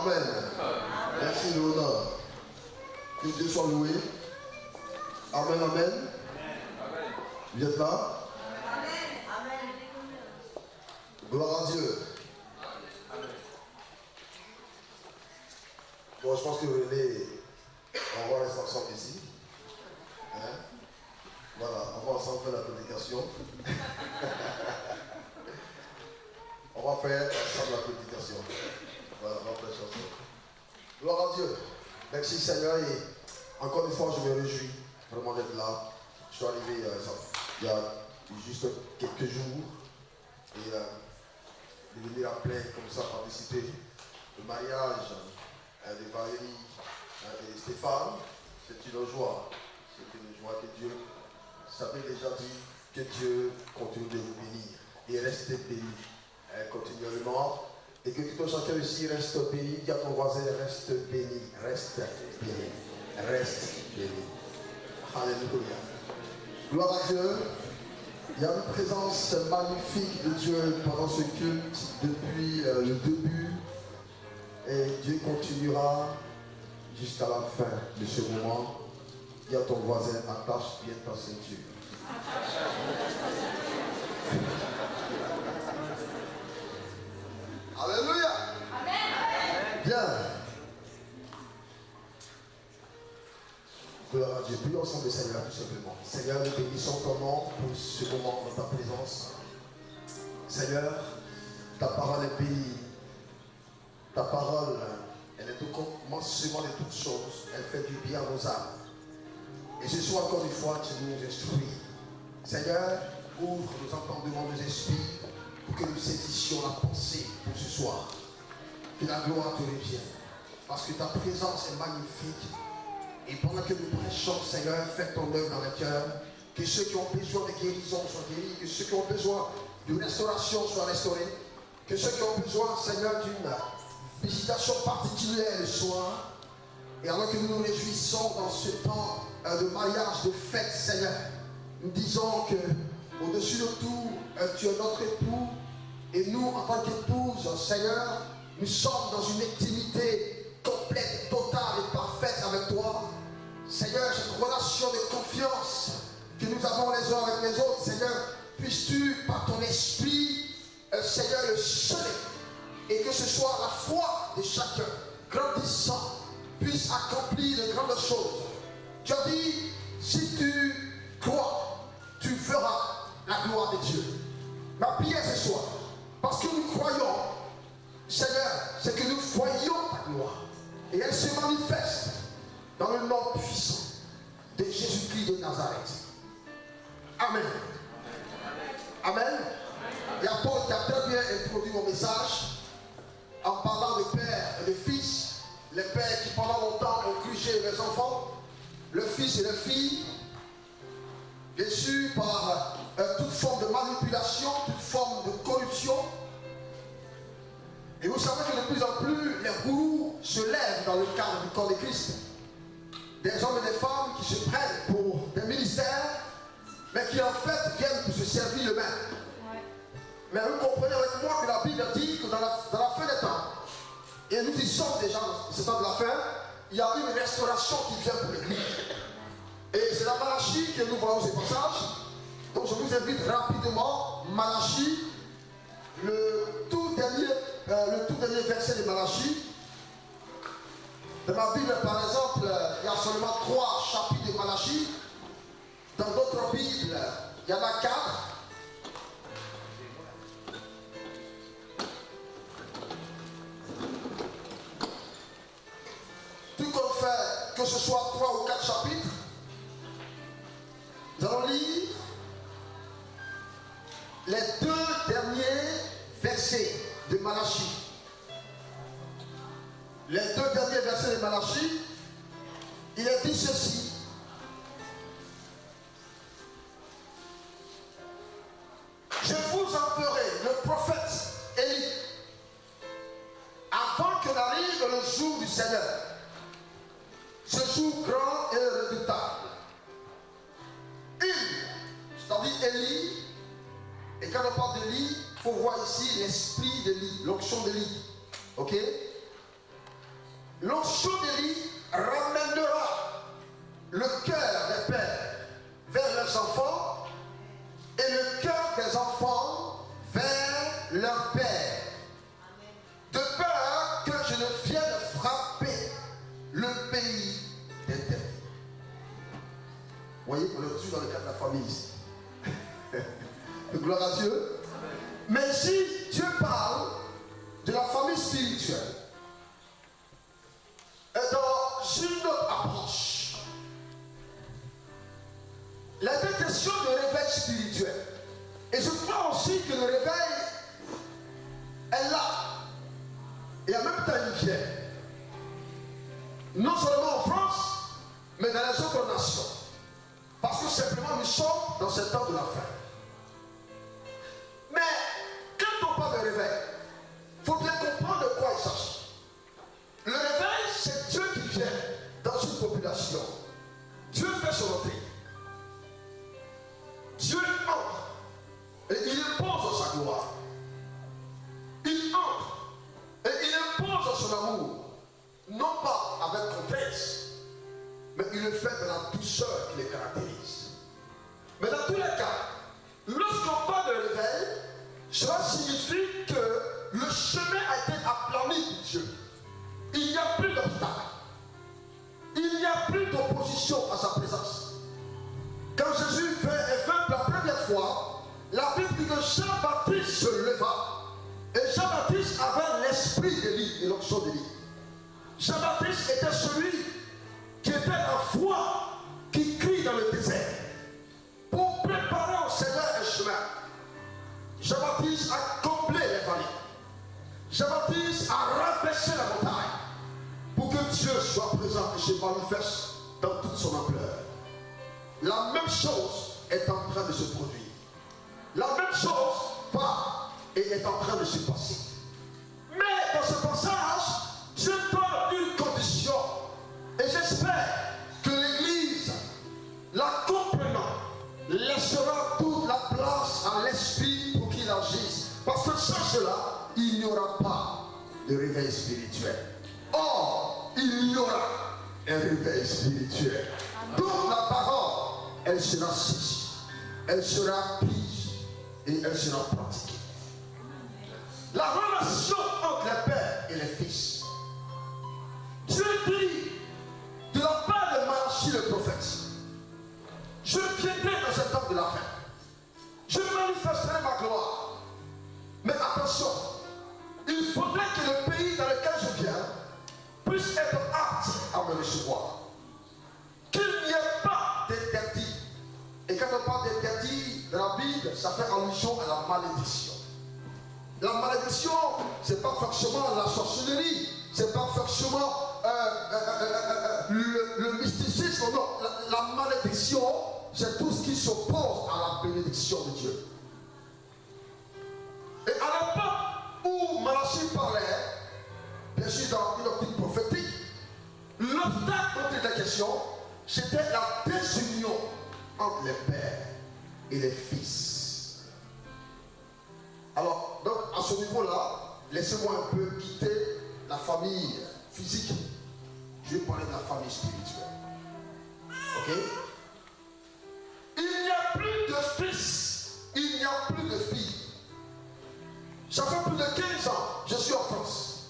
Amen. Merci de l'honneur. Que Dieu soit loué. Amen, amen. Vous êtes là? Amen. Gloire à Dieu. Bon, je pense que vous venez. On va rester ensemble ici. Hein? Voilà, on va ensemble faire la prédication. On va faire ensemble la prédication. Voilà, on va faire ça ensemble. Gloire à Dieu. Merci Seigneur. Et encore une fois, je me réjouis vraiment d'être là. Je suis arrivé il y a juste quelques jours. Et de venir à plein comme ça participer au mariage de Valérie et Stéphane, c'est une joie. C'est une joie que Dieu savait déjà dit que Dieu continue de vous bénir et restez bénis continuellement. Et que tout un chacun ici reste béni. Dis à ton voisin, reste béni, reste béni, reste béni. Alléluia. Gloire à Dieu. Il y a une présence magnifique de Dieu pendant ce culte depuis le début. Et Dieu continuera jusqu'à la fin de ce moment. Dis à ton voisin, attache bien ta ceinture. Alléluia. Amen. Bien. Gloire à Dieu. Prions ensemble le Seigneur tout simplement. Seigneur, nous bénissons ton nom pour ce moment dans ta présence. Seigneur, ta parole est bénie. Ta parole, elle est au commencement de toutes choses. Elle fait du bien à nos âmes. Et ce soir, encore une fois, tu nous instruis. Seigneur, ouvre nos entendements, nos esprits, pour que nous saisissions la pensée pour ce soir. Que la gloire te revienne. Parce que ta présence est magnifique. Et pendant que nous prêchons, Seigneur, fais ton œuvre dans le cœur. Que ceux qui ont besoin de guérison soient guéris. Que ceux qui ont besoin de restauration soient restaurés. Que ceux qui ont besoin, Seigneur, d'une visitation particulière le soir. Et alors que nous nous réjouissons dans ce temps de mariage, de fête, Seigneur, nous disons que au-dessus de tout, tu es notre époux. Et nous, en tant qu'épouse, Seigneur, nous sommes dans une intimité complète, totale et parfaite avec toi. Seigneur, cette relation de confiance que nous avons les uns avec les autres, Seigneur, puisses-tu, par ton esprit, Seigneur, le sceller. Et que ce soit la foi de chacun, grandissant, puisse accomplir de grandes choses. Tu as dit, si tu crois, tu feras la gloire de Dieu. Ma prière ce soir, parce que nous croyons, Seigneur, c'est que nous voyons ta gloire. Et elle se manifeste dans le nom puissant de Jésus-Christ de Nazareth. Amen. Amen. Il y a Paul qui a très bien introduit mon message en parlant de père et de fils. Les pères qui pendant longtemps ont grugé les enfants, le fils et la fille, bien sûr par toute forme de manipulation, toute forme de corruption. Et vous savez que de plus en plus, les gourous se lèvent dans le cadre du corps de Christ. Des hommes et des femmes qui se prennent pour des ministères, mais qui en fait viennent pour se servir eux-mêmes. Ouais. Mais vous comprenez avec moi que la Bible dit que dans la fin des temps, et nous y sommes déjà dans ce temps de la fin, il y a une restauration qui vient pour l'Église. Et c'est la Malachie que nous voyons ces passages. Donc je vous invite rapidement, Malachie, le tout dernier verset de Malachie. Dans ma Bible, par exemple, il y a seulement 3 chapitres de Malachie. Dans d'autres Bibles, il y en a 4. Tout comme fait que ce soit 3 ou 4 chapitres, nous allons lire les 2 derniers versets de Malachie. Les 2 derniers versets de Malachie, il est dit ceci. Je vous enverrai le prophète Élie avant que n'arrive le jour du Seigneur. Ce jour grand et redoutable. C'est-à-dire Élie. Et quand on parle d'Élie, il faut voir ici l'esprit d'Élie, l'onction d'Élie. Ok? l'onction d'Élie ramènera le cœur des pères vers leurs enfants et le cœur des enfants vers leur père. De peur que je ne vienne frapper le pays d'Éternel. Vous voyez, on est toujours dans le cadre de la famille ici. Gloire à Dieu. Mais si Dieu parle de la famille spirituelle, dans une autre approche, la question de réveil spirituel. Et je crois aussi que le réveil est là. Et en même temps, il vient. Non seulement en France, mais dans les autres nations. Parce que simplement, nous sommes dans ce temps de la fin. Mais, quand on parle de réveil, il faut bien comprendre de quoi il s'agit. Le réveil, c'est Dieu qui vient dans une population. Dieu fait son entrée. Dieu entre. Et il impose sa gloire. Il entre. Et il impose son amour. Non pas avec contrainte, mais il le fait de la douceur qui les caractérise. Mais dans tous les cas, lorsqu'on parle de réveil, cela signifie que le chemin a été aplani pour Dieu. Il n'y a plus d'obstacle. Il n'y a plus d'opposition à sa présence. Quand Jésus vint pour la première fois, la Bible dit que Jean-Baptiste se leva. Et Jean-Baptiste avait l'esprit d'Élie et l'onction d'Élie. Jean-Baptiste était celui qui était la voix qui crie dans le désert pour préparer au Seigneur un chemin. Jean-Baptiste a comblé les vallées. Jean-Baptiste a rabaissé la montagne pour que Dieu soit présent et se manifeste dans toute son ampleur. La même chose est en train de se produire. La même chose va et est en train de se passer. Mais dans ce passage, Dieu donne une condition. Et j'espère que l'Église, la comprenant, laissera toute la place à l'Esprit pour qu'il agisse. Parce que sans cela, il n'y aura pas de réveil spirituel. Or, il y aura un réveil spirituel. Donc la parole, elle sera saisie, elle sera prise et elle sera pratiquée. La relation entre les pères et les fils. Dieu dit de la part de Malachi le prophète, je viendrai dans ce temps de la fin. Je manifesterai ma gloire. Mais attention, il faudrait que le pays dans lequel je viens puisse être apte à me recevoir. Qu'il n'y ait pas d'interdit. Et quand on parle d'interdit dans la Bible, ça fait allusion à la malédiction. La malédiction, ce n'est pas forcément la sorcellerie, ce n'est pas forcément le mysticisme, non. La malédiction, c'est tout ce qui s'oppose à la bénédiction de Dieu. Et à l'époque où Malachi parlait, bien sûr dans une optique prophétique, l'obstacle dont il était question, c'était la désunion entre les pères et les fils. Alors, donc, à ce niveau-là, laissez-moi un peu quitter la famille physique. Je vais parler de la famille spirituelle. Ok? Il n'y a plus de fils, il n'y a plus de filles. Ça fait plus de 15 ans, je suis en France.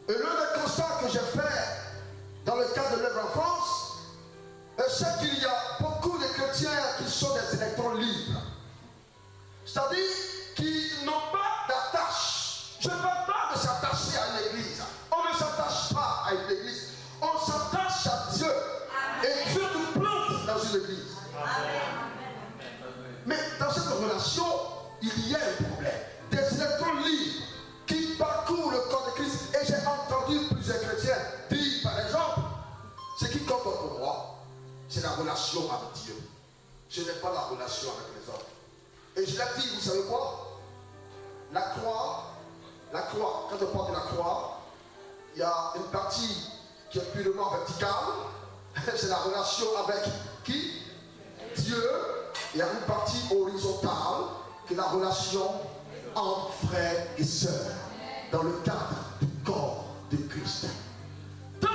Et l'un des constats que j'ai fait dans le cadre de l'œuvre en France, c'est qu'il y a beaucoup de chrétiens qui sont des électrons libres. C'est-à-dire qui n'ont pas d'attache. Je ne parle pas de s'attacher à une église. On ne s'attache pas à une église. On s'attache à Dieu. Et Dieu nous plante dans une église. Mais dans cette relation, il y a un problème. Des électrons libres qui parcourent le corps de Christ. Et j'ai entendu plusieurs chrétiens dire, par exemple, ce qui compte pour moi, c'est la relation avec Dieu. Ce n'est pas la relation avec les hommes. Et je l'ai dit, vous savez quoi? La croix, quand on parle de la croix, il y a une partie qui est purement verticale. C'est la relation avec qui? Dieu. Il y a une partie horizontale qui est la relation entre frères et sœurs dans le cadre du corps de Christ. Tant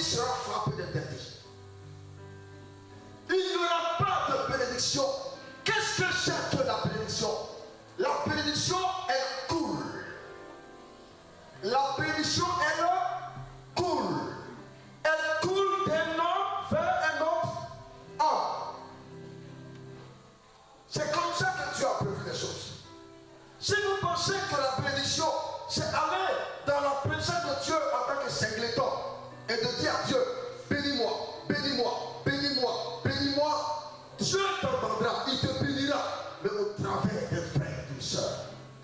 sera frappé d'interdit. Il n'y aura pas de bénédiction. Qu'est-ce que c'est que la bénédiction? La bénédiction, elle coule. La bénédiction, elle coule. Elle coule d'un homme vers un autre homme. C'est comme ça que Dieu a prévu les choses. Si vous pensez que la bénédiction, c'est aller dans la présence de Dieu en tant que singleton et de dire à Dieu, bénis-moi, bénis-moi, bénis-moi, bénis-moi, Dieu t'entendra, il te bénira, mais au travers des frères et des sœurs.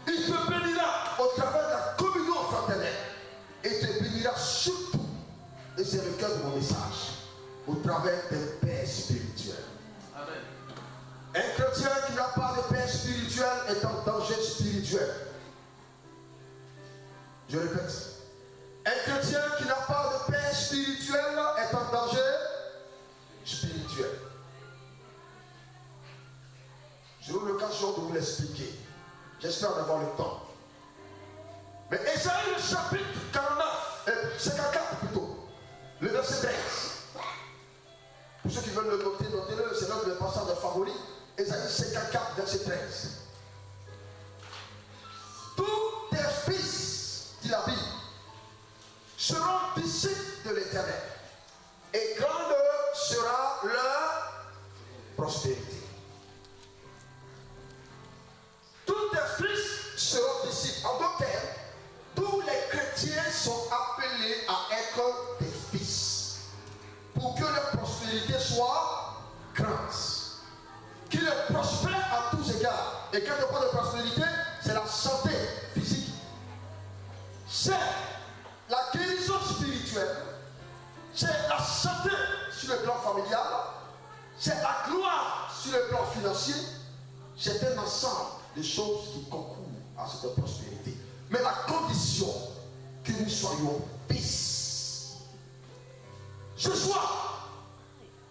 Il te bénira au travers de la communion fraternelle. Et te bénira surtout, et c'est le cœur de mon message, au travers d'un père spirituel. Amen. Un chrétien qui n'a pas de père spirituel est en danger spirituel. Je répète. Un chrétien qui n'a pas de père spirituel est en danger spirituel. J'aurai l'occasion de vous l'expliquer. J'espère d'avoir le temps. Mais Ésaïe, le chapitre 54 plutôt, le verset 13. Pour ceux qui veulent le noter, notez-le, c'est l'un de mes passages favoris. Ésaïe 54, verset 13. Tous tes fils, dit la Bible, seront disciples de l'Éternel, et grande sera leur prospérité. Tous tes fils seront disciples. En d'autres termes, tous les chrétiens sont appelés à être des fils, pour que leur prospérité soit grande. Qu'il prospère à tous égards. Et quand on parle de prospérité, c'est la santé physique. C'est la guérison spirituelle. C'est la santé sur le plan familial. C'est la gloire sur le plan financier. C'est un ensemble de choses qui concourent à cette prospérité. Mais la condition que nous soyons fils. Ce soir,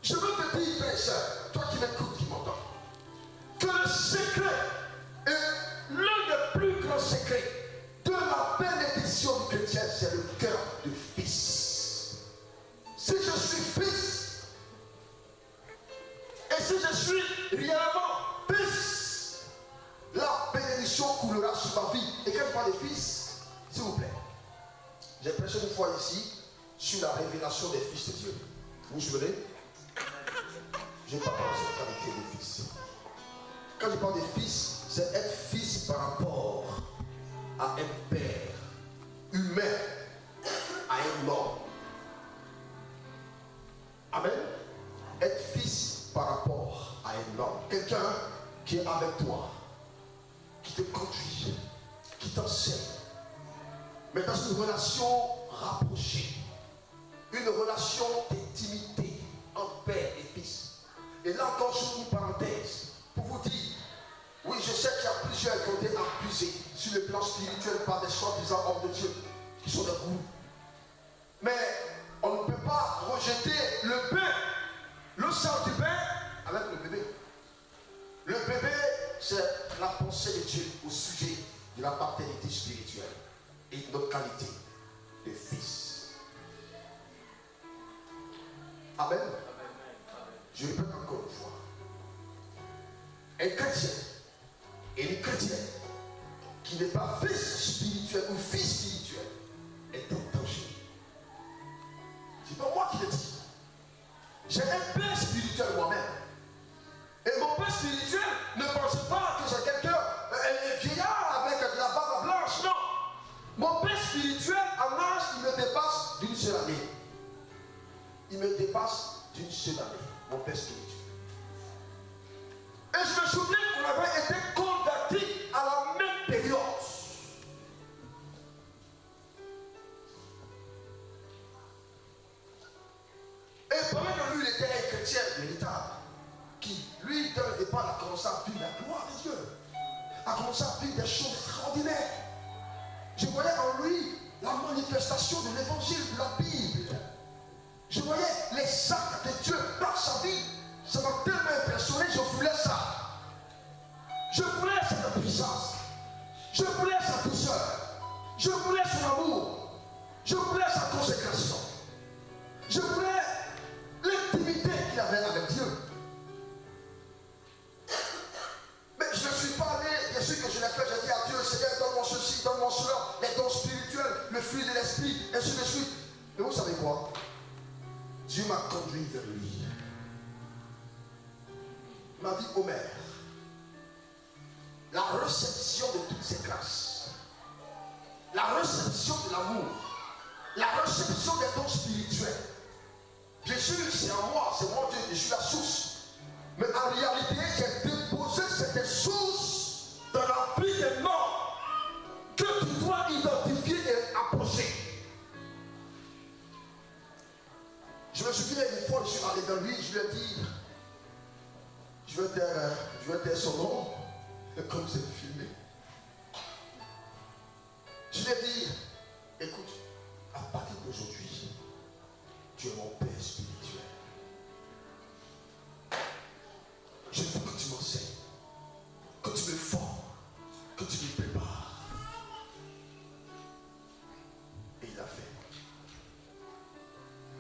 je veux te dire, frère et soeur, toi qui m'écoutes, qui m'entends, que le secret est l'un des plus grands secrets de la bénédiction du chrétien, c'est le cœur du fils. Si je suis fils, et si je suis réellement fils, la bénédiction coulera sur ma vie. Et quand je parle de fils, s'il vous plaît, j'ai prêché une fois ici sur la révélation des fils de Dieu. Vous vous souvenez? Je n'ai pas parlé de cette qualité de fils. Quand je parle de fils, c'est être fils par rapport à un père humain, à un homme. Amen. Être fils par rapport à un homme. Quelqu'un qui est avec toi, qui te conduit, qui t'enseigne. Mais dans une relation rapprochée, une relation d'intimité entre père et fils. Et là encore, je vous une parenthèse pour vous dire, oui, je sais qu'il y a plusieurs qui ont été abusés sur le plan spirituel par des soi-disant hommes de Dieu qui sont des gourous. Mais on ne peut pas rejeter le bain, le sang du bain avec le bébé. Le bébé, c'est la pensée de Dieu au sujet de la paternité spirituelle et de notre qualité de fils. Amen. Je répète encore une fois. Un chrétien et une chrétienne qui n'est pas fils spirituel ou fils spirituel est en danger. C'est pas moi qui le dis. J'ai un père spirituel moi-même. Et mon père spirituel ne pense pas que c'est quelqu'un, un vieillard avec de la barbe blanche. Non. Mon père spirituel, en âge, il me dépasse d'une seule année. Il me dépasse d'une seule année. Mon père spirituel. Et je me souviens qu'on avait été convertis à la même période. Et pendant que lui, il était un chrétien véritable, qui, lui, dès le départ, a commencé à vivre la gloire de Dieu, a commencé à vivre des choses extraordinaires. Je voyais en lui la manifestation de l'évangile de la Bible. Je voyais les actes de Dieu dans sa vie. Ça m'a tellement impressionné, je voulais ça. Je voulais cette puissance. Je voulais sa douceur. Je voulais son amour. Je voulais sa consécration. Je Dieu m'a conduit vers lui. Il m'a dit, Omer, la réception de toutes ces grâces, la réception de l'amour, la réception des dons spirituels, bien sûr, c'est en moi, c'est mon Dieu, je suis la source. Mais en réalité, j'ai déposé cette source dans la vie des morts que tu dois identifier et approcher. Je me souviens une fois, je suis allé vers lui, je lui ai dit, je vais taire son nom, comme c'est filmé. Je lui ai dit, écoute, à partir d'aujourd'hui, tu es mon père spirituel. Je veux que tu m'enseignes, que tu me formes, que tu me prépares. Et il a fait.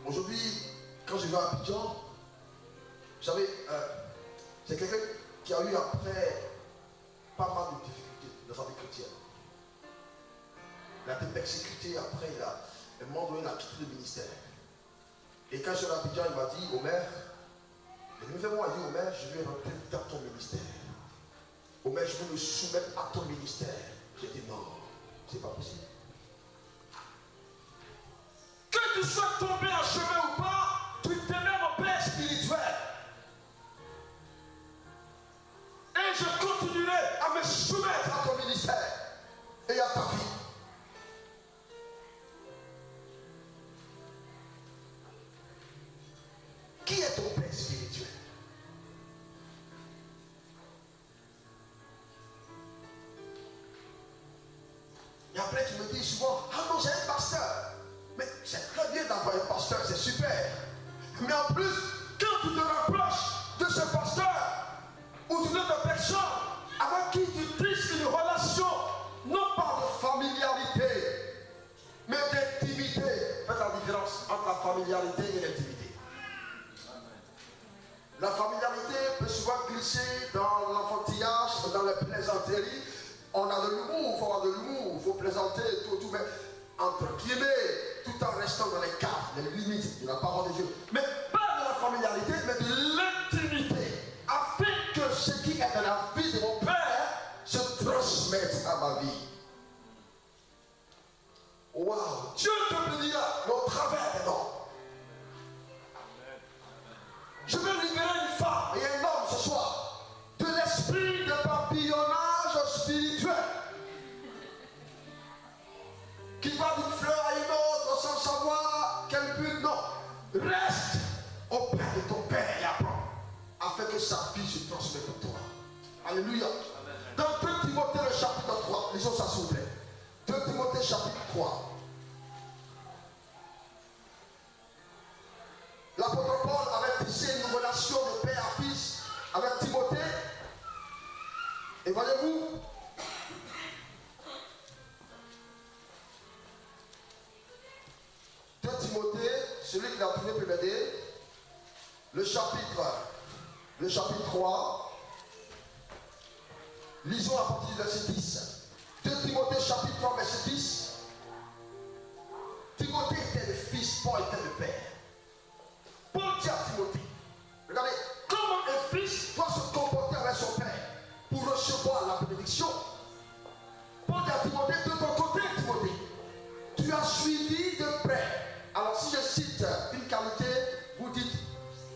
Aujourd'hui, quand je vais à Abidjan, vous savez, c'est quelqu'un qui a eu après pas mal de difficultés dans sa vie chrétienne. Il a été persécuté, après il a un moment donné, il a quitté le ministère. Et quand je suis à Abidjan, il m'a dit, Omer, il me fait moi, il dit, Omer, je vais rentrer dans ton ministère. Omer, je veux me soumettre à ton ministère. J'ai dit non, c'est pas possible. Que tu sois tombé en chemin ou pas, tu t'aimais mon père spirituel. Et je continuerai à me soumettre à ton ministère et à ta vie. Qui est ton père spirituel? Et après tu me dis souvent, ah non, j'ai un pasteur. Mais c'est très bien d'avoir un pasteur, c'est super. Mais en plus, quand tu te rapproches de ce pasteur ou d'une autre personne avec qui tu tisses une relation, non pas de familiarité, mais d'intimité. Faites la différence entre la familiarité et l'intimité. La familiarité peut souvent glisser dans l'enfantillage, dans les plaisanteries. On a de l'humour, il faut avoir de l'humour, il faut plaisanter, tout, mais entre guillemets, tout en restant dans les cadres, les limites de la parole de Dieu. Mais pas de la familiarité, mais de l'intimité. Afin que ce qui est dans la vie de mon Père se transmette à ma vie. Waouh! Dieu te bénira au travers des noms. Je veux libérer une femme et un homme ce soir de l'esprit de papillonnage spirituel qui va d'une fleur à une autre sans savoir quel but. Non, reste auprès de ton Père et apprends afin que sa vie se transmette en toi. Alléluia. Dans 2 Timothée le chapitre 3, lisons ça s'il vous plaît. 2 Timothée chapitre 3. L'apôtre Paul avait tissé une relation de père à fils avec Timothée. Et voyez-vous, de Timothée, celui qui l'a trouvé peut m'aider, le chapitre 3, lisons à partir du verset 10. 2 Timothée chapitre 3, verset 10. Timothée était le fils, Paul était le père. Paul dit à Timothée, regardez, comment un fils doit se comporter avec son père pour recevoir la bénédiction. Paul dit à Timothée, de ton côté, Timothée, tu as suivi de près. Alors si je cite une qualité, vous dites,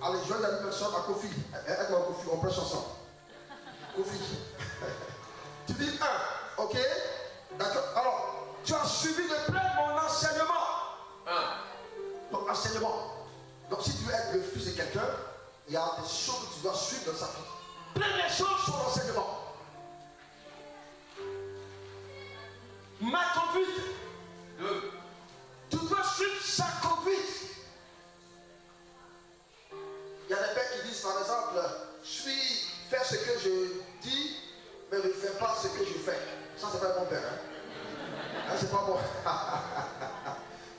allez, je vais dire à une personne à Kofi, aide-moi Kofi, on prêche ensemble. Kofi. Tu dis 1, ok? D'accord? Alors, tu as suivi de près mon enseignement. Donc, enseignement. Donc si tu veux être le fils de quelqu'un, il y a des choses que tu dois suivre dans sa vie. Première chose, son enseignement. Ma conduite. 2. Tu dois suivre sa conduite. Il y a des pères qui disent par exemple, fais ce que je dis, mais ne fais pas ce que je fais. Ça c'est pas mon père. C'est pas bon.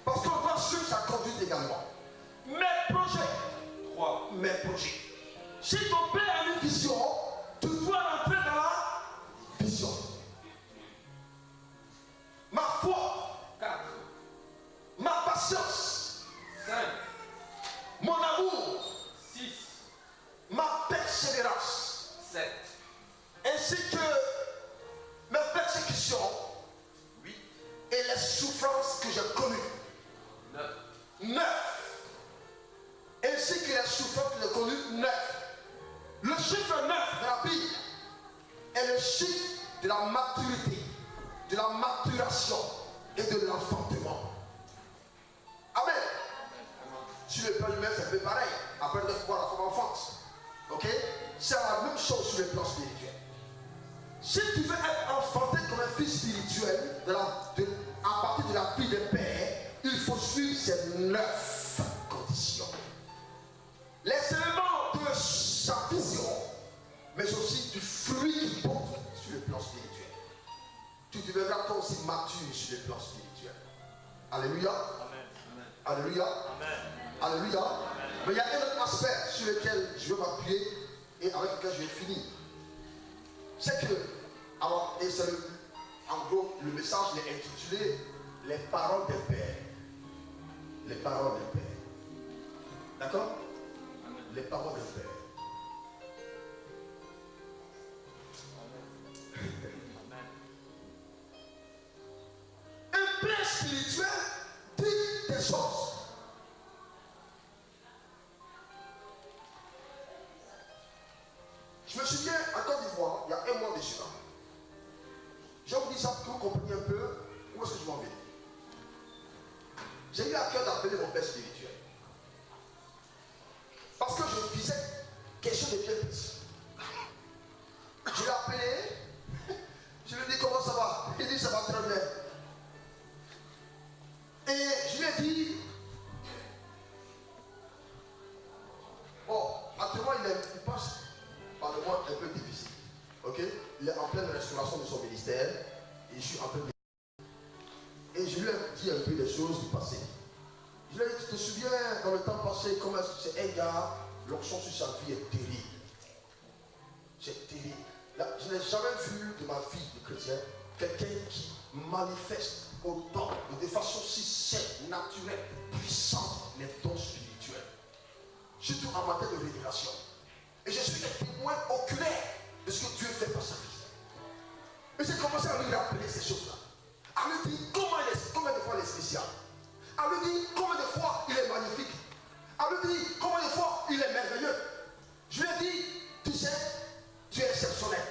Parce qu'on doit suivre sa conduite également. Mes projets. 3. Mes projets. Si ton père a une vision, tu dois rentrer dans la vision. Ma foi. 4. Ma patience. 5. Mon le chiffre de la maturité, de la maturation et de l'enfantement. Amen. Sur le plan humain, c'est un peu pareil. Après 9 mois, la femme enfance. Ok? C'est la même chose sur le plan spirituel. Si tu veux être enfanté comme un fils spirituel à partir de la vie de père, il faut suivre ces 9 conditions. Les éléments de sa vision, mais aussi du fruit qu'il porte sur le plan spirituel. Tu deviendras toi aussi mature sur le plan spirituel. Alléluia. Amen. Alléluia. Amen. Alléluia. Amen. Mais il y a un autre aspect sur lequel je veux m'appuyer et avec lequel je vais finir. C'est que, alors, et c'est en gros, le message est intitulé Les paroles des pères. Les paroles des pères. D'accord? Les paroles des pères. Un père spirituel dit des choses. Je me souviens, en Côte d'Ivoire, il y a un mois de cela. Je vous dis ça pour que vous compreniez un peu où est-ce que je m'en vais. J'ai eu à cœur d'appeler mon père spirituel. Parce que je faisais quelque chose de bien petit. Je l'ai appelé, je lui ai dit comment ça va. Il dit ça va très bien. Et je lui ai dit, bon, actuellement il passe par le mois un peu difficile. Ok? Il est en pleine restauration de son ministère. Et je suis en train de... Et je lui ai dit un peu des choses du passé. Je lui ai dit, tu te souviens dans le temps passé, comment c'est un gars, l'onction sur sa vie est terrible. C'est terrible. Là, je n'ai jamais vu de ma vie de chrétien quelqu'un qui manifeste autant, de façon si saine, naturelle, puissante, les dons spirituels. Surtout en matière de révélation. Et je suis un témoin oculaire de ce que Dieu fait par sa vie. Et j'ai commencé à lui rappeler ces choses-là. À lui dire combien de fois il est spécial. À lui dire combien de fois il est magnifique. À lui dire combien de fois il est merveilleux. Je lui ai dit, tu sais, tu es exceptionnel.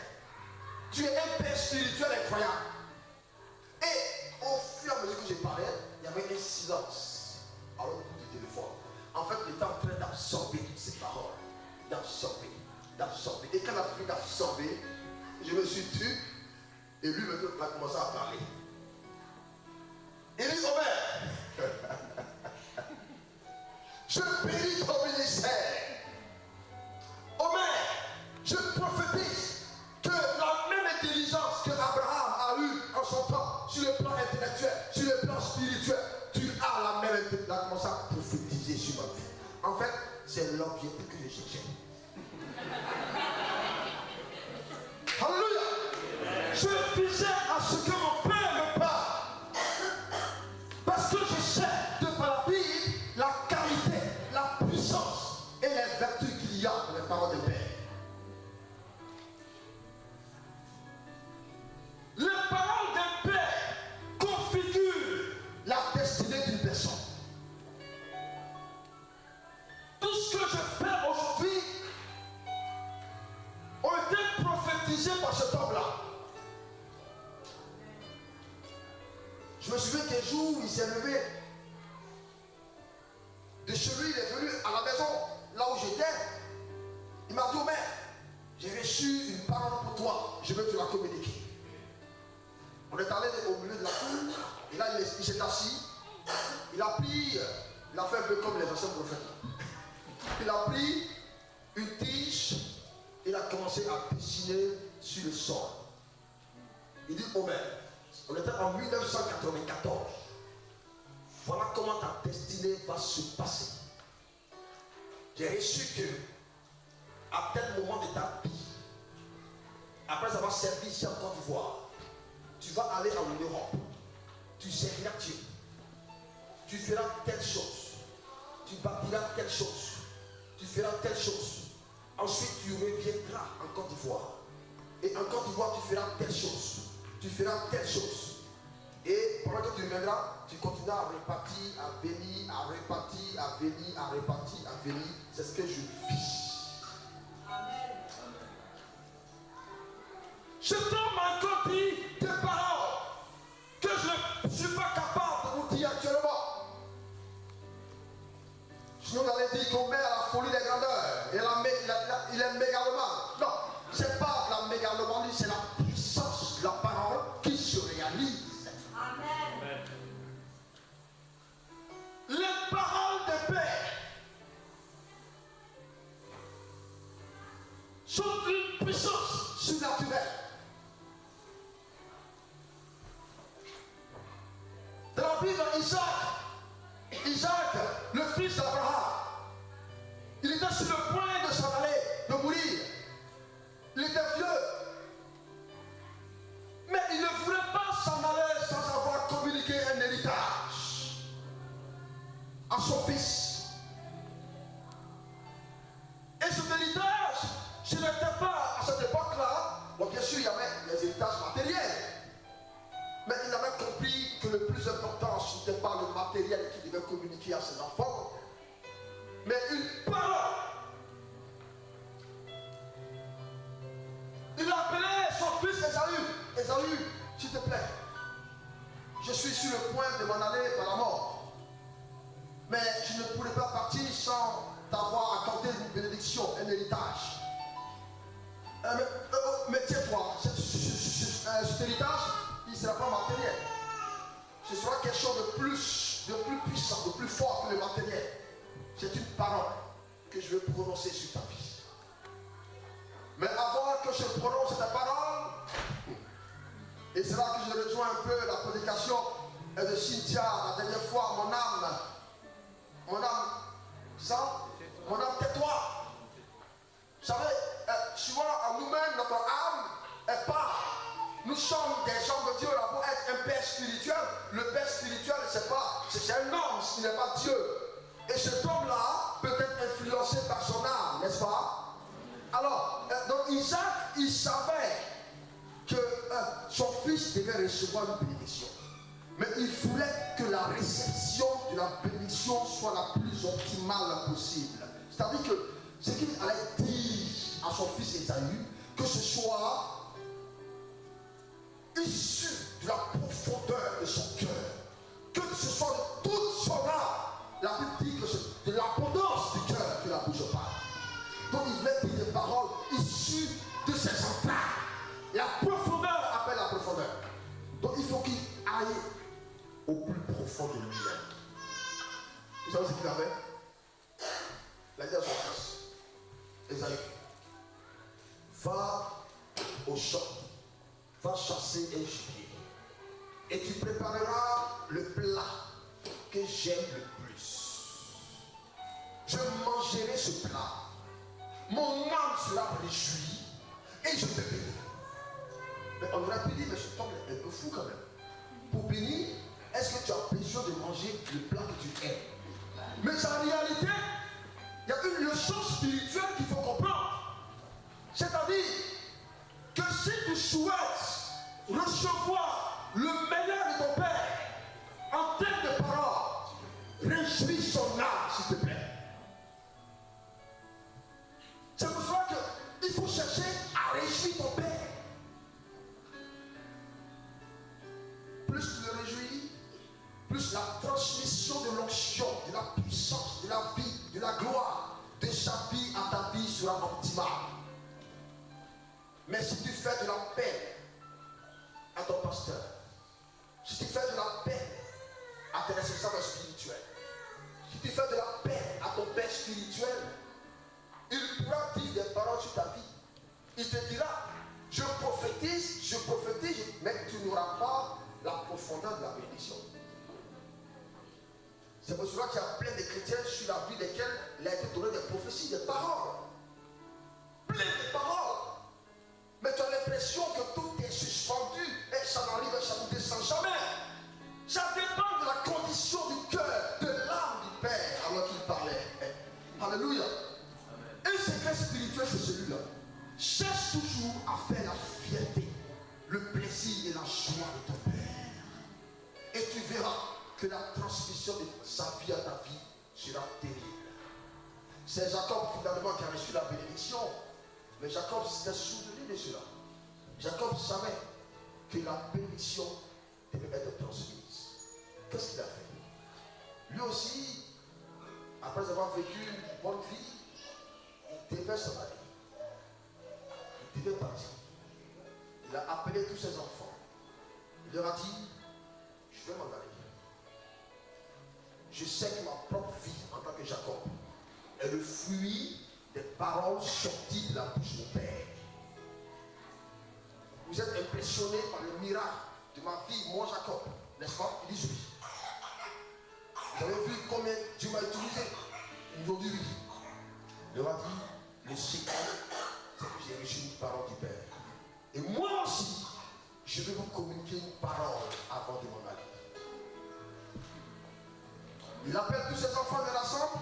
Tu es un père spirituel incroyable. Et au fur et à mesure que j'ai parlé, il y avait un silence à l'autre bout du téléphone. En fait, il était en train d'absorber toutes ces paroles. D'absorber. Et quand il a fini d'absorber, je me suis tue. Et lui a commencé à parler. Il dit, Omer, je bénis ton ministère. Omer, je prophétise que la même intelligence que Abraham a eue en son temps, sur le plan intellectuel, sur le plan spirituel, tu as la même intelligence. Il a commencé à prophétiser sur ma vie. En fait, c'est l'objectif que je cherchais. Alléluia. Je visais à ce que mon père me parle. Parce que je sais de par la Bible la qualité, la puissance et les vertus qu'il y a dans les paroles de père. Les paroles d'un père configurent la destinée d'une personne. Tout ce que je fais aujourd'hui ont été prophétisés par cet homme-là. Je me souviens qu'un jour, il s'est levé. De chez lui, il est venu à la maison, là où j'étais. Il m'a dit, Omer, j'ai reçu une parole pour toi, je veux te la communiquer. On est allé au milieu de la cour, et là, il s'est assis. Il a fait un peu comme les anciens prophètes. Il a pris une tige, il a commencé à dessiner sur le sol. Il dit, Omer, on était en 1994. Voilà comment ta destinée va se passer. J'ai reçu que, à tel moment de ta vie, après avoir servi ici en Côte d'Ivoire, tu vas aller en Europe. Tu serviras Dieu. Tu feras telle chose. Tu bâtiras telle chose. Tu feras telle chose. Ensuite, tu reviendras en Côte d'Ivoire. Et en Côte d'Ivoire, tu feras telle chose. Tu feras telle chose. Et pendant que tu reviendras, tu continueras à repartir, à venir, à repartir, à venir, à repartir, à venir. C'est ce que je vis. Amen. cet homme a encore dit des paroles que je ne suis pas capable de vous dire actuellement. Sinon, on allait dire qu'on met à la folie des grandeurs. Et il est mégalomane. Non, c'est pas la mégalomanie, c'est la puissance de la parole qui se réalise. Amen. Les paroles de Père sont d'une puissance Surnaturelle. Dans la Bible, Isaac, le fils d'Abraham, il était sur le point de s'en aller, de mourir. Il était vieux. Mais il ne voulait pas s'en aller sans avoir communiqué un héritage à son fils. Et cet héritage, ce n'était pas à cette époque-là. Bon, bien sûr, il y avait les héritages matériels. Mais il avait compris que le plus important, ce n'était pas le matériel qu'il devait communiquer à ses enfants, mais une parole. Il appelait son fils Ésaü. Ésaü, s'il te plaît, je suis sur le point de m'en aller par la mort. Mais je ne pourrais pas partir sans t'avoir accordé une bénédiction, un héritage. Mais tiens-toi, cet héritage, il ne sera pas matériel. Ce sera quelque chose de plus puissant, de plus fort que le matériel. C'est une parole que je vais prononcer sur ta vie. Mais avant que je prononce cette parole, et c'est là que je rejoins un peu la prédication de Cynthia la dernière fois, mon âme, tais-toi. Vous savez, souvent en nous-mêmes, notre âme est part. Nous sommes des hommes de Dieu là pour être un père spirituel. Le père spirituel, c'est un homme, ce n'est pas Dieu. Et cet homme-là peut être influencé par son âme, n'est-ce pas? Alors, donc Isaac, il savait que son fils devait recevoir une bénédiction. Mais il voulait que la réception de la bénédiction soit la plus optimale possible. C'est-à-dire que ce qu'il allait dire à son fils Ésaü, que ce soit issu de la profondeur de son cœur, que ce soit de toute son âme. La Bible dit que c'est de l'abondance du cœur que la bouche parle. Donc il voulait dire des paroles issues de ses entrailles. La profondeur appelle la profondeur. Donc il faut qu'il aille au plus profond de lui-même. Vous savez ce qu'il a fait? Il a dit à son fils, Ésaü, va au champ, va chasser un gibier, et tu prépareras le plat que j'aime le plus. Je mangerai ce plat, mon âme sera réjouie, et je te bénirai. Mais on aurait pu dire, mais ce homme est un peu fou quand même. Pour bénir, est-ce que tu as besoin de manger le plat que tu aimes? Mais en réalité, il y a une leçon spirituelle qu'il faut comprendre. C'est-à-dire que si tu souhaites recevoir le meilleur de ton Père en termes de parole, réjouis son âme, s'il te plaît. C'est pour cela qu'il faut chercher à réjouir ton Père. Plus tu le réjouis, plus la transmission de l'onction, de la puissance, de la vie, de la gloire de sa vie à ta vie sera optimale. Mais si tu fais de la paix à ton pasteur, si tu fais de la paix à tes responsables spirituels, si tu fais de la paix à ton père spirituel, il pourra dire des paroles sur ta vie. Il te dira, je prophétise, mais tu n'auras pas la profondeur de la bénédiction. C'est pour cela qu'il y a plein de chrétiens sur la vie desquels il a été donné des prophéties, des paroles. Plein de paroles. Mais tu as l'impression que tout est suspendu et ça n'arrive, ça ne descend jamais. Ça dépend de la condition du cœur, de l'âme du Père alors qu'il parlait. Alléluia. Un secret spirituel, c'est celui-là. Cherche toujours à faire la fierté, le plaisir et la joie de ton Père. Et tu verras que la transmission de sa vie à ta vie sera terrible. C'est Jacob finalement qui a reçu la bénédiction. Mais Jacob s'était souvenu de cela. Jacob savait que la bénédiction devait être transmise. Qu'est-ce qu'il a fait? Lui aussi, après avoir vécu une bonne vie, il devait s'en aller. Il devait partir. Il a appelé tous ses enfants. Il leur a dit, je vais m'en aller. Je sais que ma propre vie en tant que Jacob est le fruit des paroles sorties de la bouche de mon père. Vous êtes impressionné par le miracle de ma vie, moi Jacob, n'est-ce pas? Il dit oui. Vous avez vu combien Dieu m'a utilisé? Ils ont dit oui. Il leur a dit, le secret, c'est que j'ai reçu une parole du Père. Et moi aussi, je vais vous communiquer une parole avant de m'en aller. Il appelle tous ses enfants de l'assemblée.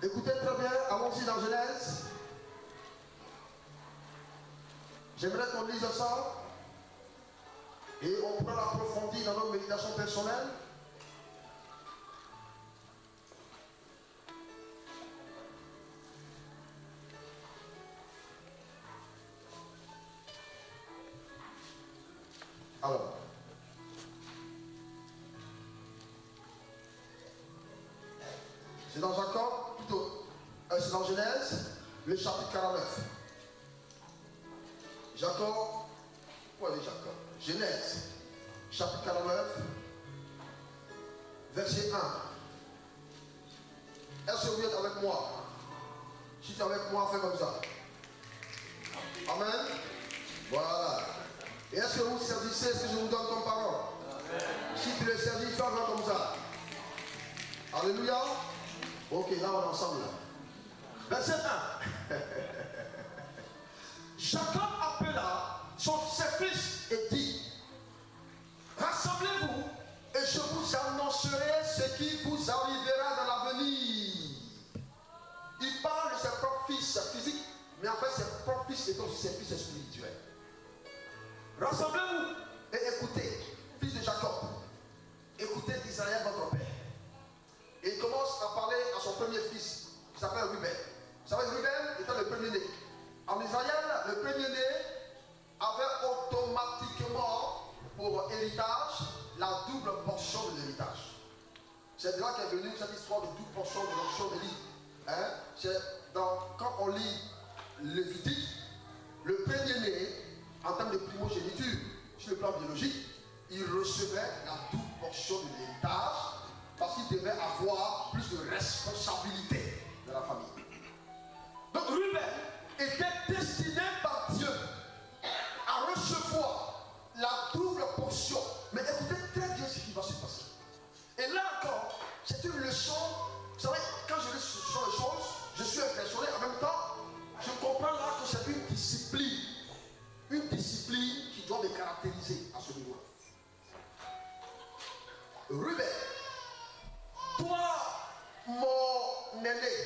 Écoutez très bien, allons-y dans Genèse. J'aimerais qu'on lise ça et on pourra l'approfondir dans nos méditations personnelles. Alors, c'est dans Jacob, plutôt, c'est dans Genèse, le chapitre 49. Jacob, où est Jacob? Genèse, chapitre 49, verset 1. Est-ce que vous êtes avec moi? Si tu es avec moi, fais comme ça. Amen. Voilà. Et est-ce que vous saisissez ce que je vous donne comme parole? Amen. Si tu le saisis, fais-le comme ça. Alléluia. Ok, là on est ensemble. Verset 1. Jacob appela ses fils et dit, rassemblez-vous et je vous annoncerai ce qui vous arrivera dans l'avenir. Il parle de ses propres fils physiques, mais en fait ses propres fils étant aussi ses fils spirituels. Rassemblez-vous et écoutez, fils de Jacob, écoutez Israël votre père. Et il commence à parler à son premier fils, qui s'appelle Ruben. Vous savez, Ruben était le premier-né. En Israël, le premier-né avait automatiquement pour héritage la double portion de l'héritage. C'est de là qu'est venue cette histoire de double portion de l'onction d'Élie. C'est quand on lit Lévitique, le premier-né, en termes de primogéniture, sur le plan biologique, il recevait la double portion de l'héritage parce qu'il devait avoir plus de responsabilité dans la famille. Donc Ruben était destiné par Dieu à recevoir la double portion. Mais écoutez très bien ce qui va se passer. Et là encore, c'est une leçon. Vous savez, quand je lis ce genre de choses, je suis impressionné. En même temps, je comprends là que c'est une discipline. Une discipline qui doit me caractériser à ce niveau-là. Ruben, toi, mon aîné,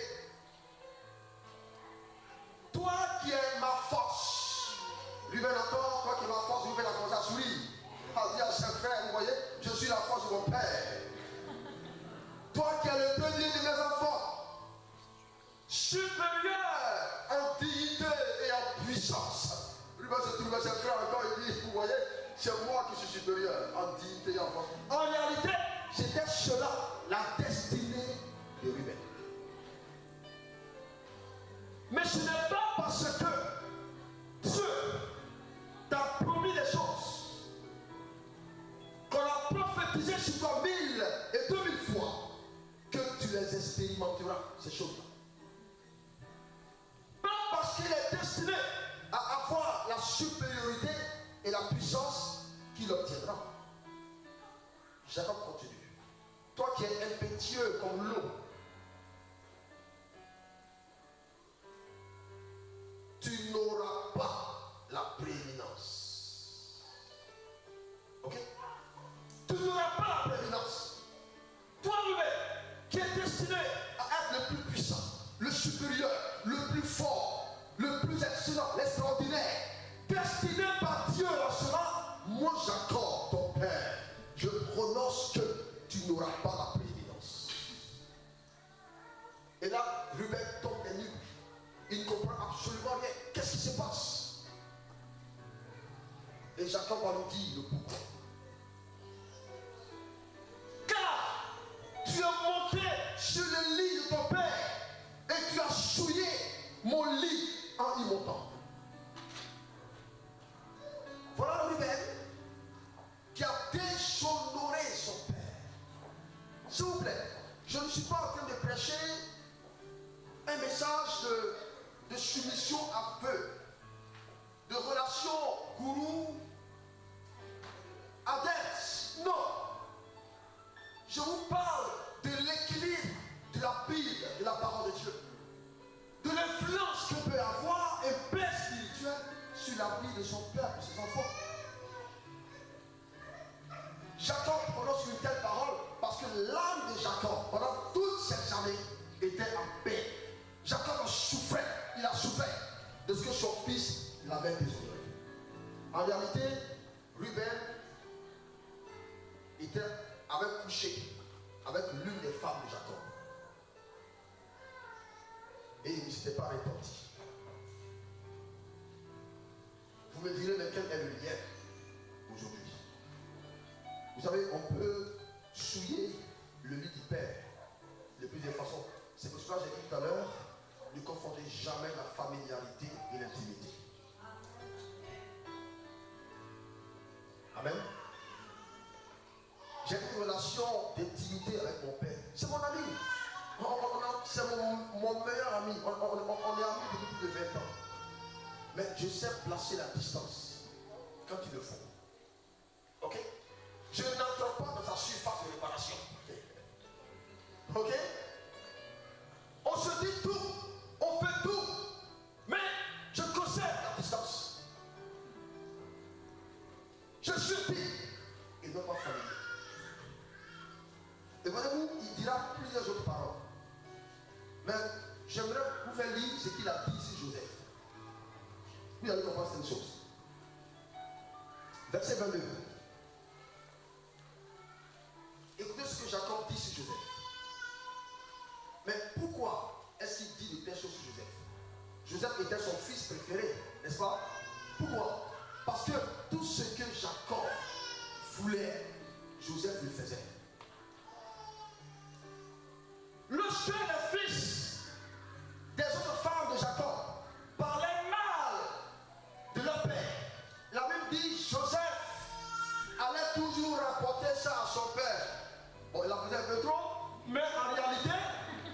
toi qui es ma force, Ruben encore, toi qui es ma force, Ruben a commencé à sourire. A dit à ses frères, vous voyez, je suis la force de mon père. Toi qui es le premier de mes enfants, supérieur en dignité et en puissance. Ruben se trouve à ses frères encore, il dit, vous voyez, c'est moi qui suis supérieur en dignité et en force. En réalité, c'était cela, la destinée de Ruben. Mais ce n'est pas parce que Dieu t'a promis des choses qu'on a prophétisé sur toi 1000 et 2000 fois que tu les expérimenteras, ces choses-là. Pas parce qu'il est destiné à avoir la supériorité et la puissance qu'il obtiendra. Jacob continue. Toi qui es impétueux comme l'eau, tu n'auras pas la prééminence. Ok? Tu n'auras pas la prééminence. Toi, Ruben, qui est destiné à être le plus puissant, le supérieur, le plus fort, le plus excellent, l'extraordinaire, destiné par Dieu en cela, moi j'accorde ton père. Je prononce que tu n'auras pas la prééminence. Et là, Ruben tombe nu. Il ne comprend absolument rien. Qu'est-ce qui se passe? Et Jacob va nous dire le pourquoi. Car tu es monté sur le lit de ton père et tu as souillé mon lit en y montant. Voilà Ruben qui a déshonoré son père. S'il vous plaît, je ne suis pas en train de prêcher un message de soumission à feu, de relation gourou adepte. Non. Je vous parle de l'équilibre de la Bible, de la parole de Dieu, de l'influence que peut avoir un père spirituel sur la vie de son père et de ses enfants. Jacob prononce une telle parole parce que l'âme de Jacob, pendant toutes ces années, était en paix. Jacob a souffert, il a souffert de ce que son fils l'avait déshonoré. En réalité, Ruben avait couché avec l'une des femmes de Jacob. Et il ne s'était pas repenti. Vous me direz, mais quel est le lien aujourd'hui? Vous savez, on peut souiller le lit du père de plusieurs façons. C'est pour cela que j'ai dit tout à l'heure, ne confondez jamais la familiarité et l'intimité. Amen. J'ai une relation d'intimité avec mon père. C'est mon ami. C'est mon meilleur ami. On est amis depuis plus de 20 ans. Mais je sais placer la distance quand il le faut. Ok? Je n'entre pas dans sa surface de réparation. Ok? On se dit tout, on fait tout, mais je conserve la distance. Je suis petit et non pas familier. Et voyez-vous, il dira plusieurs autres paroles. Mais j'aimerais vous faire lire ce qu'il a dit ici, Joseph. Vous allez comprendre cette chose. Verset 22. Écoutez ce que Jacob dit sur Joseph. Mais pourquoi est-ce qu'il dit de telles choses sur Joseph? Joseph était son fils préféré, n'est-ce pas? Pourquoi? Parce que tout ce que Jacob voulait, Joseph le faisait. Lorsque les fils des autres femmes de Jacob parlaient mal de leur père, la Bible dit Joseph allait toujours rapporter ça à son père. Bon, il a fait un peu trop, mais en réalité,